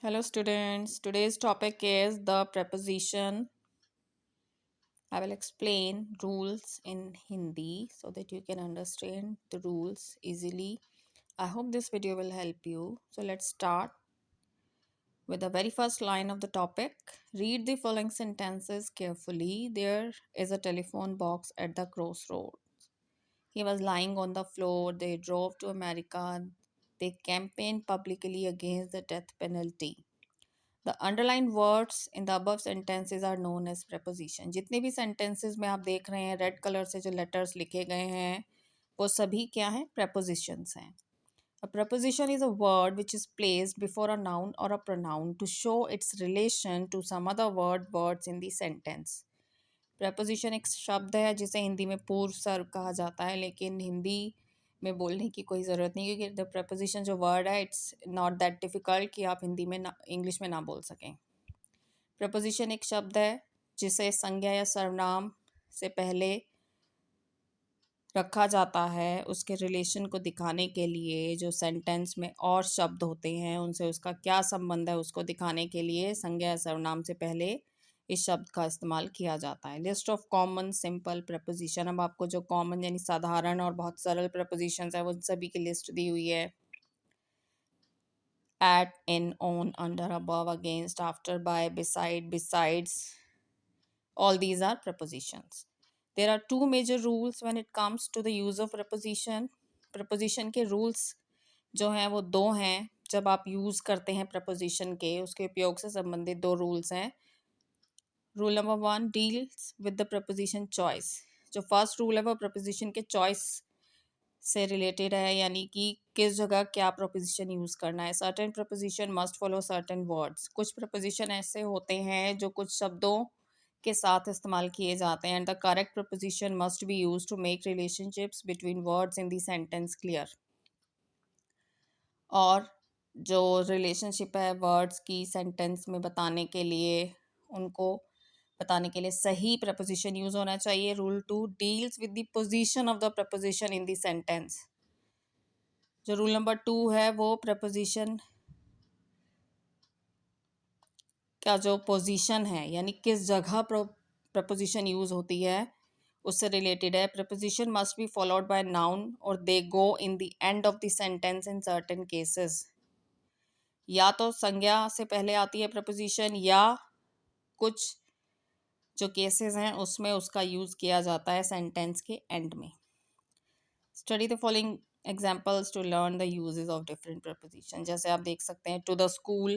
Hello students, today's topic is the preposition. I will explain rules in Hindi so that you can understand the rules easily. I hope this video will help you. So let's start with the very first line of the topic. Read the following sentences carefully. There is a telephone box at the crossroad. He was lying on the floor. They drove to America. They campaigned publicly against the death penalty. The underlined words in the above sentences are known as preposition. जितने भी sentences में आप देख रहे हैं red colour से जो letters लिखे गए हैं वो सभी क्या हैं prepositions हैं. A preposition is a word which is placed before a noun or a pronoun to show its relation to some other words in the sentence. Preposition एक शब्द है जिसे हिंदी में पूर्व सर्व कहा जाता है, लेकिन हिंदी में बोलने की कोई ज़रूरत नहीं क्योंकि द प्रपोजिशन जो वर्ड है इट्स नॉट दैट डिफ़िकल्ट कि आप हिंदी में ना इंग्लिश में ना बोल सकें. प्रपोजिशन एक शब्द है जिसे संज्ञा या सर्वनाम से पहले रखा जाता है उसके रिलेशन को दिखाने के लिए. जो सेंटेंस में और शब्द होते हैं उनसे उसका क्या संबंध है उसको दिखाने के लिए संज्ञा या सर्वनाम से पहले इस शब्द का इस्तेमाल किया जाता है. List of common simple preposition. अब आपको जो कॉमन यानी साधारण और बहुत सरल प्रपोजिशंस है वो सभी की लिस्ट दी हुई है. At, in, on, under, above, against, after, by, beside, besides, all these are prepositions. There are two major rules when it comes to the use of preposition. preposition के rules जो हैं वो दो हैं. जब आप यूज़ करते हैं preposition के उसके उपयोग से संबंधित दो rules हैं. Rule number 1 deals with the preposition choice. जो फर्स्ट रूल है वो प्रपोजिशन के चॉइस से रिलेटेड है, यानी कि किस जगह क्या प्रपोजिशन यूज़ करना है. Certain preposition must follow certain words. कुछ प्रपोजिशन ऐसे होते हैं जो कुछ शब्दों के साथ इस्तेमाल किए जाते हैं. And the correct preposition must be use to make relationships between words in the sentence clear. और जो रिलेशनशिप है वर्ड्स की सेंटेंस में बताने के लिए उनको बताने के लिए सही प्रपोजिशन यूज होना चाहिए. Rule 2 deals with the position of the preposition in the sentence. जो रूल नंबर 2 है वो प्रपोजिशन का जो पोजीशन है यानी किस जगह प्रपोजिशन यूज होती है उससे रिलेटेड है. Preposition must be followed by noun और they go in the end of the sentence in certain cases. या तो संज्ञा से पहले आती है प्रपोजिशन या कुछ जो केसेस हैं उसमें उसका यूज़ किया जाता है सेंटेंस के एंड में. Study the following examples to learn the uses of different preposition. जैसे आप देख सकते हैं to the school,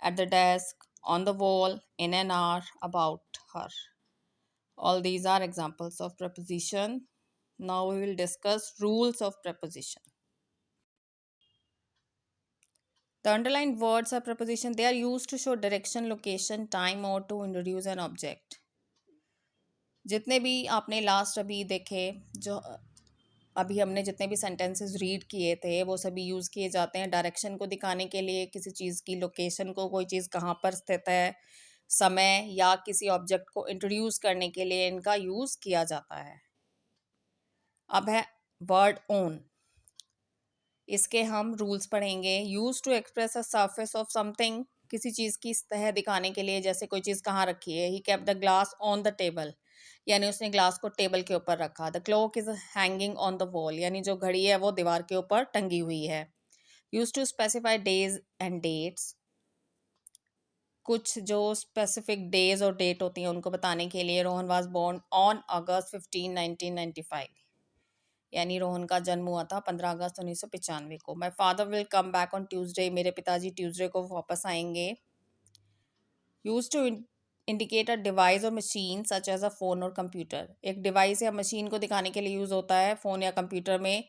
at the desk, on the wall, in an hour, about her. All these are examples of preposition. Now we will discuss rules of preposition. The underlined words are preposition. They are used to show direction, location, time or to introduce an object. जितने भी आपने last अभी देखे जो अभी हमने जितने भी सेंटेंसेस रीड किए थे वो सभी यूज़ किए जाते हैं डायरेक्शन को दिखाने के लिए, किसी चीज़ की लोकेशन को, कोई चीज़ कहाँ पर स्थित है, समय या किसी ऑब्जेक्ट को इंट्रोड्यूस करने के लिए इनका यूज़ किया जाता है. अब है वर्ड ओन. इसके हम रूल्स पढ़ेंगे. Use to express a surface of something. किसी चीज़ की सतह दिखाने के लिए, जैसे कोई चीज़ कहाँ रखी है. He kept the glass on the table, यानी उसने ग्लास को टेबल के ऊपर रखा. The clock is hanging on the wall, यानी जो घड़ी है वो दीवार के ऊपर टंगी हुई है. Use to specify days and dates. कुछ जो स्पेसिफिक डेज और डेट होती हैं उनको बताने के लिए. Rohan was born on August 15, 1995, यानी रोहन का जन्म हुआ था 15 अगस्त 1995 को. My father will come back on Tuesday. मेरे पिताजी ट्यूसडे को वापस आएंगे. Use to indicate a device और machine such as a phone और कंप्यूटर. एक डिवाइस या मशीन को दिखाने के लिए यूज़ होता है फ़ोन या कंप्यूटर में.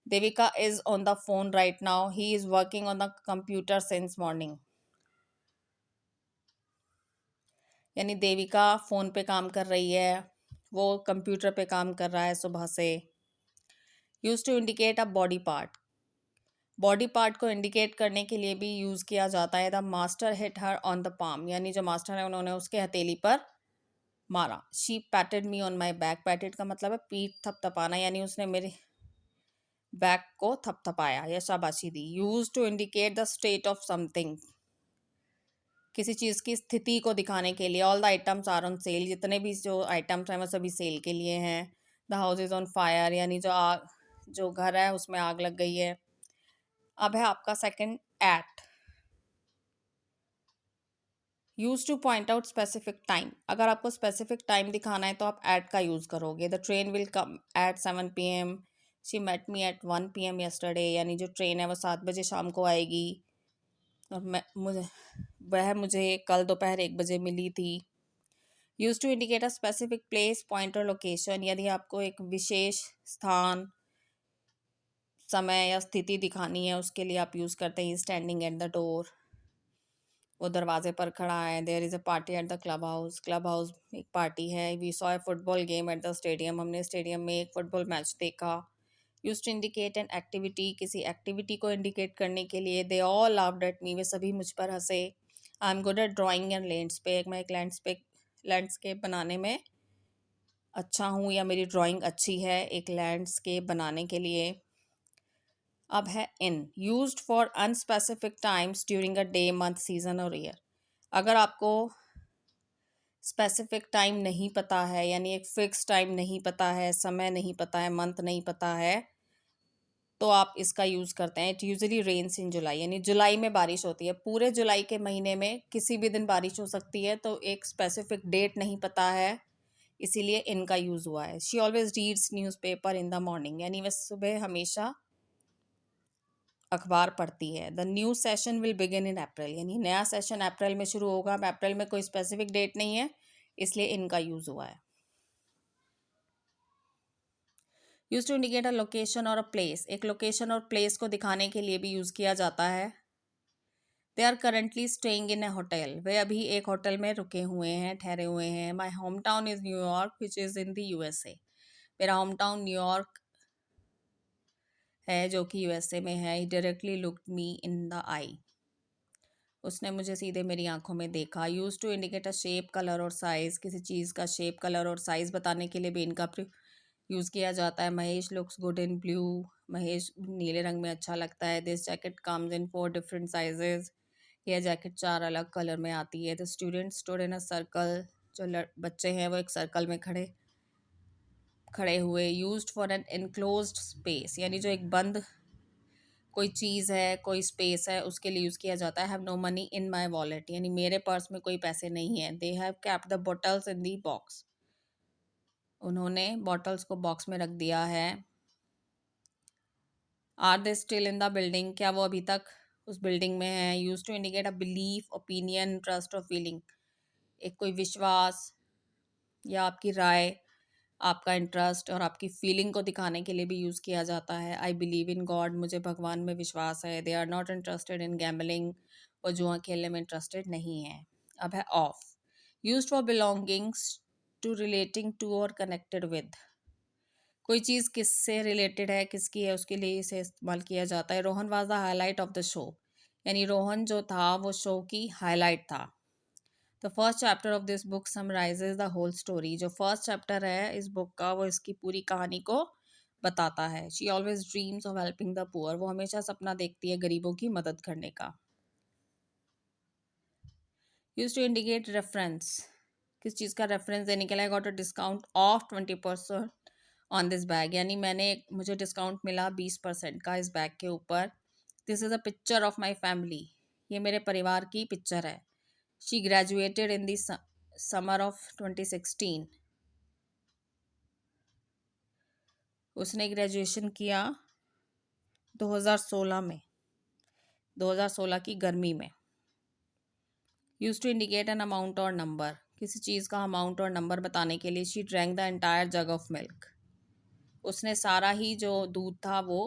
Devika is on the phone right now. He is working on the computer since morning, यानी देविका फ़ोन पे काम कर रही है, वो कंप्यूटर पे काम कर रहा है सुबह से. Use to indicate a body part. Body part को इंडिकेट करने के लिए भी यूज़ किया जाता है. The master hit her on the palm, यानी जो मास्टर है उन्होंने उसके हथेली पर मारा. She patted me on my back. Patted का मतलब है पीठ थपथपाना, यानी उसने मेरे बैक को थपथपाया या शाबाशी दी. Use to indicate the state of something. किसी चीज़ की स्थिति को दिखाने के लिए। All the items are on sale, जितने भी जो आइटम्स हैं वो सभी सेल के लिए हैं। The house is on fire, यानी जो घर है उसमें आग लग गई है। अब है आपका second at, use to point out specific time. अगर आपको स्पेसिफिक टाइम दिखाना है तो आप एट का यूज़ करोगे। The train will come at 7 PM, she met me at 1 PM yesterday, यानी जो ट्रेन है वो 7 बजे शाम को आएगी और वह मुझे कल दोपहर 1 बजे मिली थी। Use to indicate a specific place, point और लोकेशन, यदि आपको एक विशेष स्थान, समय या स्थिति दिखानी है उसके लिए आप यूज़ करते हैं स्टैंडिंग एट द डोर, वो दरवाजे पर खड़ा है। There is a party at the club house, club house एक पार्टी है। We saw a football game at the stadium, हमने स्टेडियम में एक फुटबॉल मैच देखा। Use to indicate an activity, किसी एक्टिविटी को इंडिकेट करने के लिए। They all laughed at me, वे सभी मुझ पर हंसे। I am good at drawing and landscape, मैं एक लैंडस्केप बनाने में अच्छा हूँ, या मेरी ड्राइंग अच्छी है एक लैंडस्केप बनाने के लिए। अब है in, used for unspecific times during a day, month, season और ईयर। अगर आपको स्पेसिफिक टाइम नहीं पता है, यानी एक फिक्स टाइम नहीं पता है, समय नहीं पता है, मंथ नहीं पता है, तो आप इसका यूज़ करते हैं। इट यूजली रेन्स इन जुलाई, यानी जुलाई में बारिश होती है। पूरे जुलाई के महीने में किसी भी दिन बारिश हो सकती है, तो एक स्पेसिफिक डेट नहीं पता है, इसीलिए इनका यूज़ हुआ है। She always reads newspaper in the morning, यानी वह सुबह हमेशा अखबार पढ़ती है। The new session will begin in April, यानी नया सेशन अप्रैल में शुरू होगा। अब अप्रैल में कोई स्पेसिफिक डेट नहीं है, इसलिए इनका यूज़ हुआ है। Use to indicate a location और अ प्लेस, एक लोकेशन और प्लेस को दिखाने के लिए भी यूज़ किया जाता है। They are currently staying in a hotel, वे अभी एक होटल में रुके हुए हैं, ठहरे हुए हैं। My home town is New York which is in the USA, मेरा होम टाउन न्यूयॉर्क है जो कि USA में है। He directly looked me in the eye, उसने मुझे सीधे मेरी आंखों में देखा। Use to indicate a shape, colour और साइज़, किसी चीज़ का शेप, कलर और साइज़ बताने के लिए भी इनका यूज़ किया जाता है। Mahesh looks good in blue, Mahesh नीले रंग में अच्छा लगता है। This jacket comes in 4 different sizes, यह जैकेट 4 अलग कलर में आती है। The student stood in a circle, जो बच्चे हैं वो एक सर्कल में खड़े हुए। Used for an enclosed space, यानी जो एक बंद कोई चीज़ है, कोई स्पेस है, उसके लिए यूज़ किया जाता है। Have no money in my wallet, यानी मेरे पर्स में कोई पैसे नहीं है। They have kept the bottles in the box, उन्होंने बॉटल्स को बॉक्स में रख दिया है। Are they still in the building, क्या वो अभी तक उस बिल्डिंग में है। Use to indicate a belief, opinion, trust और फीलिंग, एक कोई विश्वास या आपकी राय, आपका इंटरेस्ट और आपकी फीलिंग को दिखाने के लिए भी यूज़ किया जाता है। आई बिलीव इन गॉड, मुझे भगवान में विश्वास है। They are not interested in gambling, वो जुआ खेलने में इंटरेस्टेड नहीं है। अब है of, use for belongings, to, relating to और कनेक्टेड विद, कोई चीज़ किससे रिलेटेड है, किसकी है, उसके लिए इसे इस्तेमाल किया जाता है। Rohan was the highlight of the show, यानी रोहन जो था वो शो की हाईलाइट था। The first chapter of this book summarizes the whole story, जो फर्स्ट चैप्टर है इस बुक का वो इसकी पूरी कहानी को बताता है। She always dreams of helping the poor, वो हमेशा सपना देखती है गरीबों की मदद करने का। यूज टू इंडिकेट रेफरेंस, किस चीज़ का रेफरेंस देने के लिए। Got a discount of 20% on this bag, यानी मुझे डिस्काउंट मिला 20% का इस बैग के ऊपर। This is a picture of my family, ये मेरे परिवार की पिक्चर है। She graduated in the summer of 2016, उसने ग्रेजुएशन किया 2016 में, 2016 की गर्मी में। Use to indicate an amount और नंबर, किसी चीज़ का अमाउंट और नंबर बताने के लिए। She drank the entire jug of milk, उसने सारा ही जो दूध था वो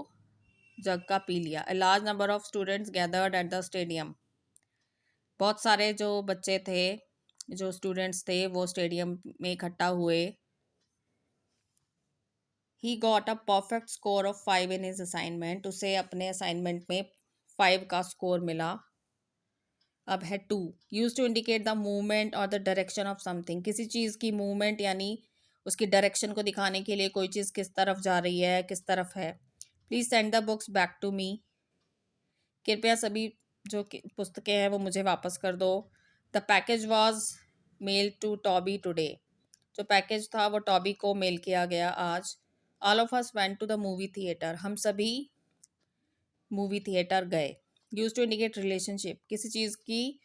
जग का पी लिया। A large number of students gathered eight the stadium, बहुत सारे जो बच्चे थे, जो स्टूडेंट्स थे वो स्टेडियम में इकट्ठा हुए। He got a perfect score of 5 in his assignment, उसे अपने असाइनमेंट में 5 का स्कोर मिला। अब है to, use to indicate the movement और द डायरेक्शन ऑफ समथिंग, किसी चीज़ की मूवमेंट यानी उसकी डायरेक्शन को दिखाने के लिए, कोई चीज़ किस तरफ जा रही है, किस तरफ है। Please send the books back to me, कृपया सभी जो पुस्तकें हैं वो मुझे वापस कर दो। The package was mail to Toby today. जो पैकेज था वो टॉबी को मेल किया गया आज। All of us went to the movie theatre. हम सभी मूवी थिएटर गए। यूज टू इंडिकेट रिलेशनशिप, किसी चीज़ की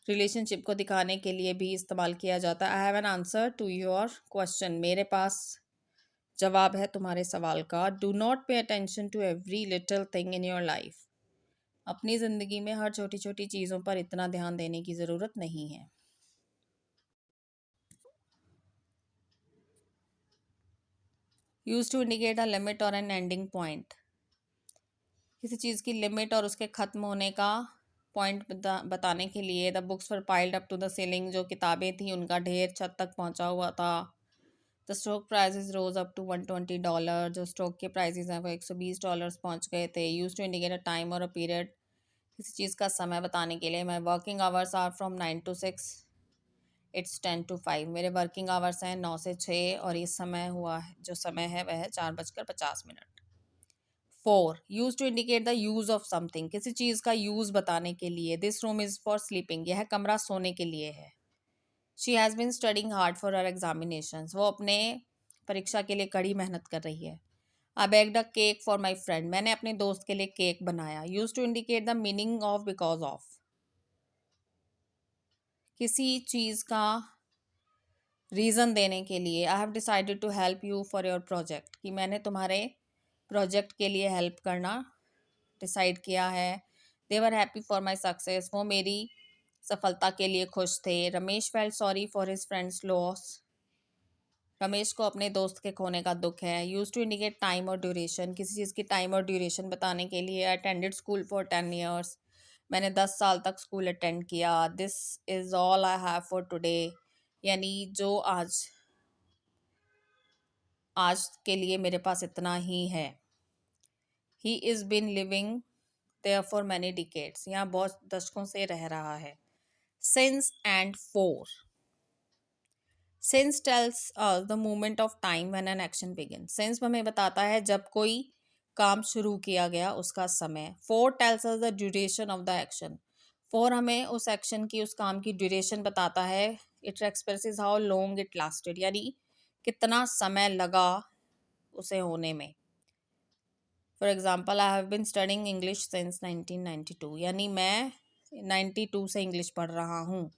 रिलेशनशिप को दिखाने के लिए भी इस्तेमाल किया जाता है। I have an answer to your question, मेरे पास जवाब है तुम्हारे सवाल का। Do not pay attention to every little thing in your life. अपनी ज़िंदगी में हर छोटी छोटी चीज़ों पर इतना ध्यान देने की ज़रूरत नहीं है। Use to indicate a limit और एन एंडिंग पॉइंट, किसी चीज़ की लिमिट और उसके ख़त्म होने का पॉइंट बताने के लिए। The books were piled up to the ceiling, जो किताबें थी उनका ढेर छत तक पहुंचा हुआ था। The stock prices rose up to $120, जो स्टॉक के प्राइसेस हैं वो $120 पहुंच गए थे। Use to indicate a time और अ पीरियड, किसी चीज़ का समय बताने के लिए। My working hours are from 9 to 6, it's 10 to 5। मेरे वर्किंग आवर्स हैं 9 से 6 और ये समय हुआ है, जो समय है वह है 4:50। 4, use to indicate the use of something, किसी चीज़ का यूज बताने के लिए। This room is for sleeping, यह कमरा सोने के लिए है। She has been studying hard for her examinations, वो अपने परीक्षा के लिए कड़ी मेहनत कर रही है। I baked a cake for my friend, मैंने अपने दोस्त के लिए केक बनाया। Use to indicate the meaning of because of, किसी चीज़ का रीज़न देने के लिए। I have decided to help you for your project, कि मैंने तुम्हारे प्रोजेक्ट के लिए हेल्प करना डिसाइड किया है। They were happy for my success, वो मेरी सफलता के लिए खुश थे। Ramesh felt sorry for his friend's loss, Ramesh को अपने दोस्त के खोने का दुख है। यूज टू इंडिकेट टाइम और ड्यूरेशन, किसी चीज़ की टाइम और ड्यूरेशन बताने के लिए। अटेंडेड स्कूल फॉर 10 ईयर्स, मैंने 10 साल तक स्कूल अटेंड किया। This is all I have for today, यानी जो आज के लिए मेरे पास इतना ही है। He is been living there for many decades, यहाँ बहुत दशकों से रह रहा है। Since and for, since tells us the moment of time when an action begin, since हमें बताता है जब कोई काम शुरू किया गया उसका समय। Four tales us the duration of the action, four हमें उस एक्शन की, उस काम की ड्यूरेशन बताता है। It expresses how long it lasted, यानी कितना समय लगा उसे होने में। For example, I have been studying English since 1992, यानी मैं 92 से इंग्लिश पढ़ रहा हूँ।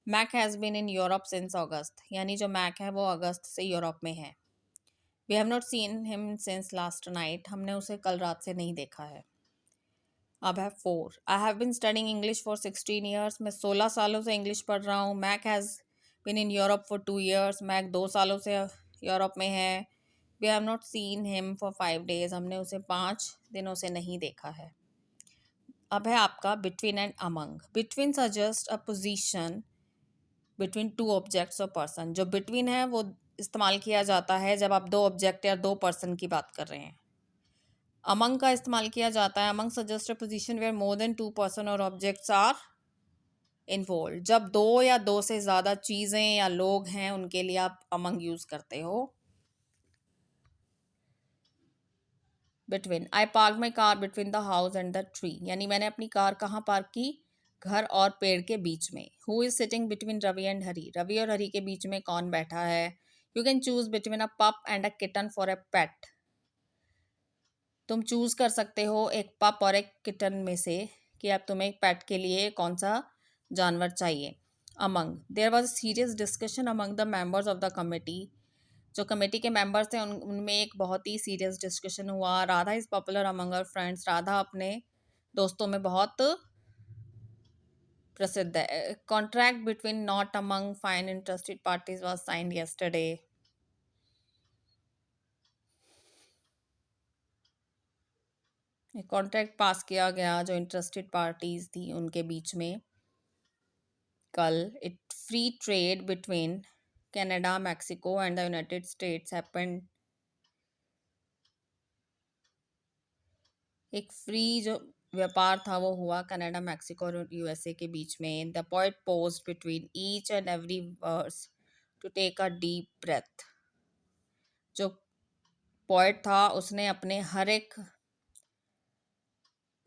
Mac has been in Europe since August, यानी जो मैक है वो अगस्त से यूरोप में है। We have not seen him since last night, हमने उसे कल रात से नहीं देखा है। अब है 4, I have been studying English for 16 years, मैं 16 सालों से इंग्लिश पढ़ रहा हूँ। Mac has been in Europe for 2 years, Mac 2 सालों से यूरोप में है। We have not seen him for 5 days, हमने उसे 5 दिनों से नहीं देखा है। अब है आपका between and among. Between suggest a position between two objects और पर्सन, जो बिटवीन है वो इस्तेमाल किया जाता है जब आप दो ऑब्जेक्ट या दो पर्सन की बात कर रहे हैं। अमंग का इस्तेमाल किया जाता है among suggest a position where more than 2 person और ऑब्जेक्ट्स आर इन्वॉल्व, जब दो या दो से ज़्यादा चीज़ें या लोग हैं उनके लिए आप अमंग यूज़ करते हो। Between, I park my car between the house and the tree, यानी मैंने अपनी कार कहाँ पार्क की, घर और पेड़ के बीच में। Who is sitting between Ravi and Hari, Ravi और हरी के बीच में कौन बैठा है। You can choose between a pup and a kitten for a pet, तुम चूज कर सकते हो एक पप और एक किटन में से कि अब तुम्हें एक पेट के लिए कौन सा जानवर चाहिए। Among, there was serious discussion among the members of the committee, जो कमेटी के मेंबर्स थे उनमें एक बहुत ही सीरियस डिस्कशन हुआ। Radha is popular among her friends, Radha अपने दोस्तों में बहुत प्रसिद्ध है। Contract between not among five interested parties was signed yesterday, contract पास किया गया जो इंटरेस्टेड पार्टीज थी उनके बीच में कल। It free trade between Canada, Mexico and the United states happened, एक फ्री जो व्यापार था वो हुआ कनाडा, मैक्सिको और यूएसए के बीच में। The point pose between each and every verse to take a deep breath, जो पॉइंट था उसने अपने हर एक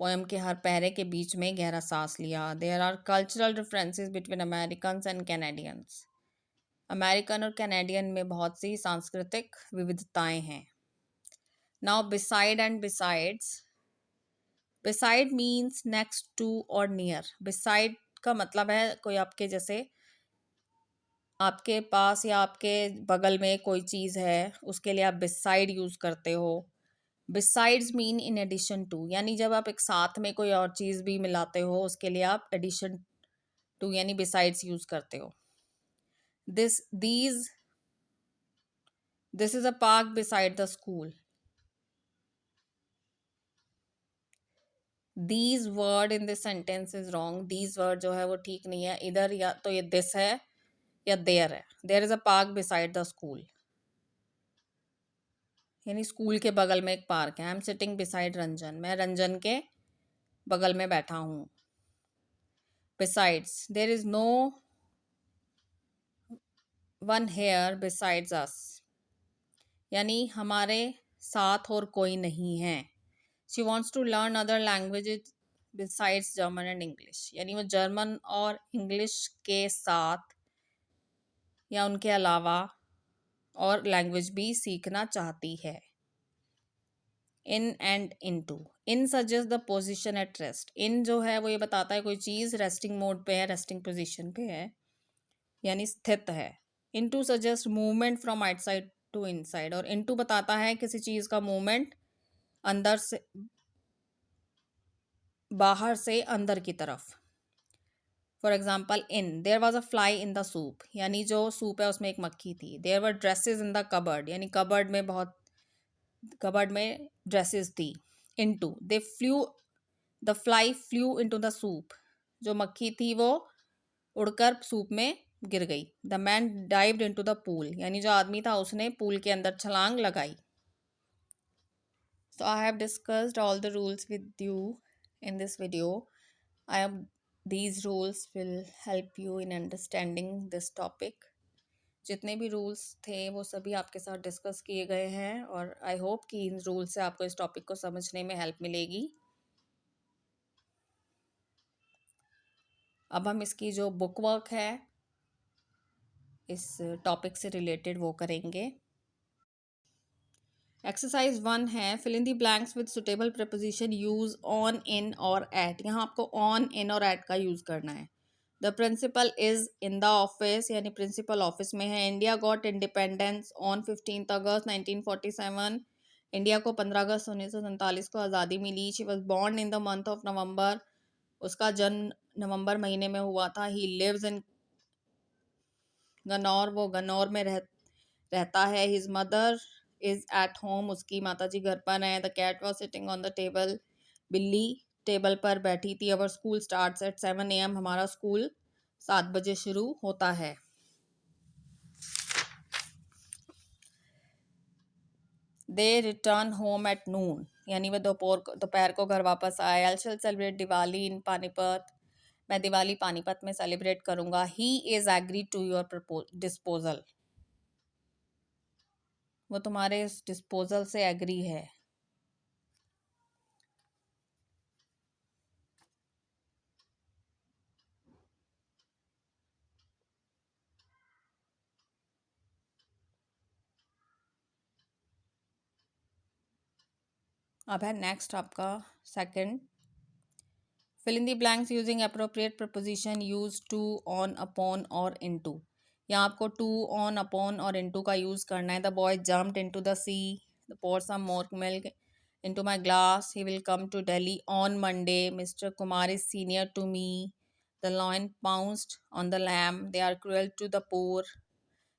पोएम के हर पैरे के बीच में गहरा सांस लिया. There are cultural differences between American and Canadians. American और कैनेडियन में बहुत सी सांस्कृतिक विविधताएं हैं. Now beside and besides. Beside means next to और नियर. बिसाइड का मतलब है कोई आपके जैसे आपके पास या आपके बगल में कोई चीज़ है, उसके लिए आप बिसाइड यूज़ करते हो. Besides mean in addition to, यानी जब आप एक साथ में कोई और चीज़ भी मिलाते हो उसके लिए आप एडिशन टू यानी बिसाइड्स यूज़ करते हो. This is a park beside the school. These word in this sentence is wrong. These word जो है वो ठीक नहीं है. इधर या तो ये दिस है या देयर है. There is a park beside the school, यानी स्कूल के बगल में एक पार्क है. I am sitting beside Ranjan. मैं रंजन के बगल में बैठा हूँ. Besides. There is no one here besides us, यानी हमारे साथ और कोई नहीं है. She wants to learn other languages besides German and English, यानी वो जर्मन और इंग्लिश के साथ या उनके अलावा और लैंग्वेज भी सीखना चाहती है. In and into. In suggest the position at rest. In जो है वो ये बताता है कोई चीज़ रेस्टिंग मोड पे है, रेस्टिंग पोजिशन पे है, यानी स्थित है. Into suggest movement from outside to inside. और इन टू बताता है किसी चीज़ का मूवमेंट अंदर से बाहर से अंदर की तरफ. For example in. There was a fly in the soup, यानी जो सूप है उसमें एक मक्खी थी. There were dresses in the cupboard, यानी कबर्ड में ड्रेसेस थी. Into. They flew the fly flew into the soup. जो मक्खी थी वो उड़कर सूप में गिर गई. The man dived into the pool, यानी जो आदमी था उसने पूल के अंदर छलांग लगाई. So I have discussed all the rules with you in this video. I hope these rules will help you in understanding this topic. जितने भी रूल्स थे वो सभी आपके साथ डिस्कस किए गए हैं और आई होप कि इन रूल से आपको इस टॉपिक को समझने में हेल्प मिलेगी. अब हम इसकी जो बुक वर्क है इस टॉपिक से रिलेटेड वो करेंगे. एक्सरसाइज 1 है fill in the blanks with suitable preposition use on, in और एट. यहाँ आपको ऑन, इन और एट का यूज़ करना है. The principal is in the office, यानी प्रिंसिपल ऑफिस में है. India got independence on 15 August 1947. India को 15 अगस्त 1947 को आज़ादी मिली. She was born in the month of November. उसका जन्म नवंबर महीने में हुआ था. ही लिव्स इन गन्नौर, वो गन्नौर में रहता है. His mother is at home, उसकी माता जी घर पर हैं. The cat was sitting on the table, बिल्ली टेबल पर बैठी थी. Our school starts at 7 AM, हमारा स्कूल 7 बजे शुरू होता है. They return home at noon, यानी वह दोपहर को घर वापस आए. I shall celebrate Diwali in Panipat, मैं दिवाली पानीपत में सेलिब्रेट करूंगा. He is agree to your disposal, वो तुम्हारे इस डिस्पोजल से एग्री है. अब है नेक्स्ट आपका second. Fill in the blanks using appropriate preposition use to, on, upon और इनटू. यहाँ आपको टू, ऑन, अपॉन और इनटू का यूज़ करना है. The boy jumped into the sea, pour some more milk into my glass. He will come to Delhi on Monday. Mr. Kumar is senior to me. The lion pounced on the lamb. They are cruel to the poor.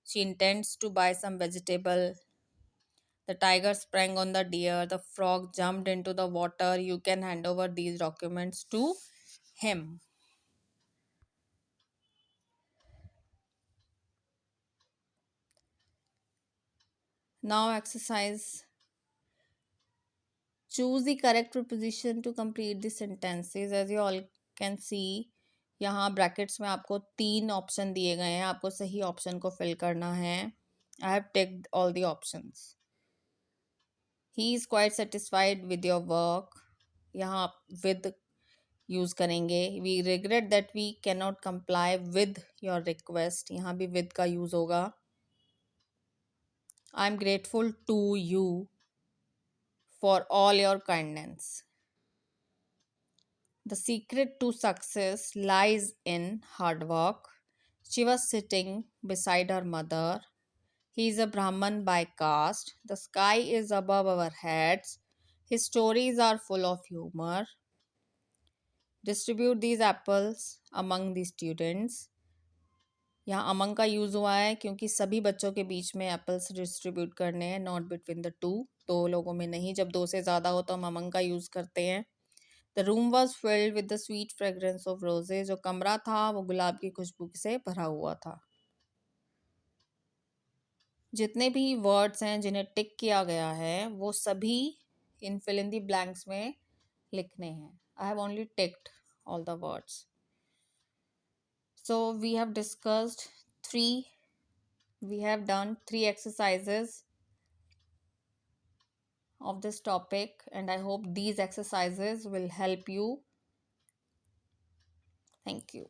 She intends to buy some vegetable. The tiger sprang on the deer. The frog jumped into the water. You can hand over these documents to him. Now exercise. Choose the correct preposition to complete the sentences. As you all can see, यहाँ brackets में आपको 3 option दिए गए हैं. आपको सही option को fill करना है. I have ticked all the options. He is quite satisfied with your work. यहाँ आप with यूज़ करेंगे. We regret that we can not comply with your request, यहाँ भी with का यूज़ होगा. I am grateful to you for all your kindness. The secret to success lies in hard work. She was sitting beside her mother. He is a Brahman by caste. The sky is above our heads. His stories are full of humor. Distribute these apples among the students. यहाँ among का use हुआ है क्योंकि सभी बच्चों के बीच में एप्पल्स डिस्ट्रीब्यूट करने हैं, नॉट बिटवीन द टू, दो लोगों में नहीं. जब दो से ज़्यादा हो तो हम अमंग का यूज़ करते हैं. The room was filled with the sweet fragrance of roses. जो कमरा था वो गुलाब की खुशबू से भरा हुआ था. जितने भी वर्ड्स हैं जिन्हें टिक किया गया है वो सभी इन फिल इन द ब्लैंक्स में लिखने हैं. I have only ticked all the words. So we have discussed we have done 3 exercises of this topic, and I hope these exercises will help you. Thank you.